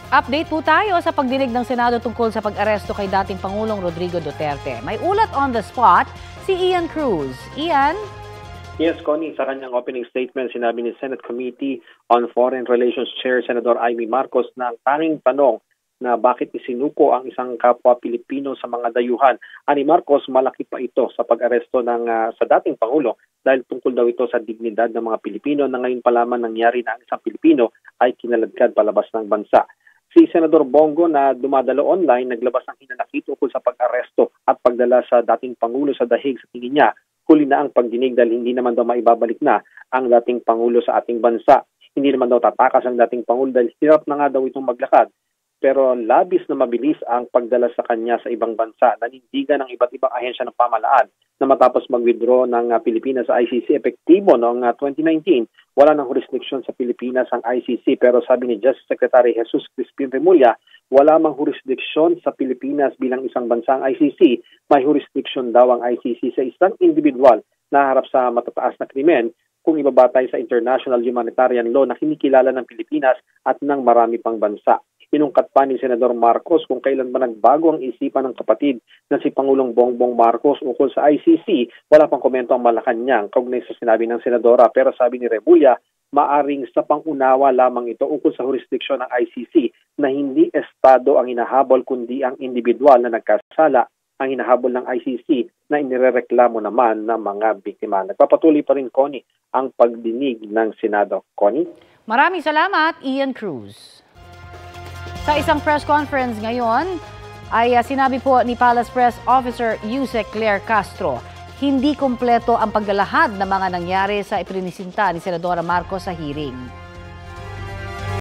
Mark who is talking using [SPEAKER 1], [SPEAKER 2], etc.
[SPEAKER 1] Update po tayo sa pagdinig ng Senado tungkol sa pag-aresto kay dating Pangulong Rodrigo Duterte. May ulat on the spot si Ian Cruz. Ian?
[SPEAKER 2] Yes, Connie, sa kanyang opening statement, sinabi ni Senate Committee on Foreign Relations Chair Senador Amy Marcos na ang tanging tanong na bakit isinuko ang isang kapwa Pilipino sa mga dayuhan. Ani Marcos, malaki pa ito sa pag-aresto sa dating Pangulo dahil tungkol daw ito sa dignidad ng mga Pilipino na ngayon pa lamang nangyari na ang isang Pilipino ay kinaladkad palabas ng bansa. Si Senador Bongo na dumadalo online naglabas ng hinanakit tungkol sa pag-aresto at pagdala sa dating Pangulo sa dahig. Sa tingin niya, huli na ang pagdinig dahil hindi naman daw maibabalik na ang dating Pangulo sa ating bansa. Hindi naman daw tatakas ang dating Pangulo dahil hirap na nga daw itong maglakad. Pero labis na mabilis ang pagdala sa kanya sa ibang bansa. Nanindigan ng iba't ibang ahensya ng pamahalaan na matapos mag-withdraw ng Pilipinas sa ICC epektibo noong 2019. Wala nang jurisdiction sa Pilipinas ang ICC pero sabi ni Justice Secretary Jesus Crispin Remulla, wala mang jurisdiction sa Pilipinas bilang isang bansa ang ICC. May jurisdiction daw ang ICC sa isang individual na harap sa matataas na krimen kung ibabatay sa international humanitarian law na kinikilala ng Pilipinas at ng marami pang bansa. Inungkat pa ni Senador Marcos kung kailan ba nagbago ang isipan ng kapatid na si Pangulong Bongbong Marcos ukol sa ICC. Wala pang komento ang Malacanang kaugnay sa sinabi ng Senadora pero sabi ni Remulla, maaring sa pangunawa lamang ito ukol sa jurisdiksyon ng ICC na hindi estado ang hinahabol kundi ang individual na nagkasala ang hinahabol ng ICC na inirereklamo naman ng mga biktima. Nagpapatuloy pa rin, Connie, ang pagdinig ng Senado. Connie?
[SPEAKER 1] Maraming salamat, Ian Cruz. Sa isang press conference ngayon, ay sinabi po ni Palace Press Officer Yusek Claire Castro, hindi kompleto ang paglalahad ng mga nangyari sa iprinisinta ni Senadora Marcos sa hearing.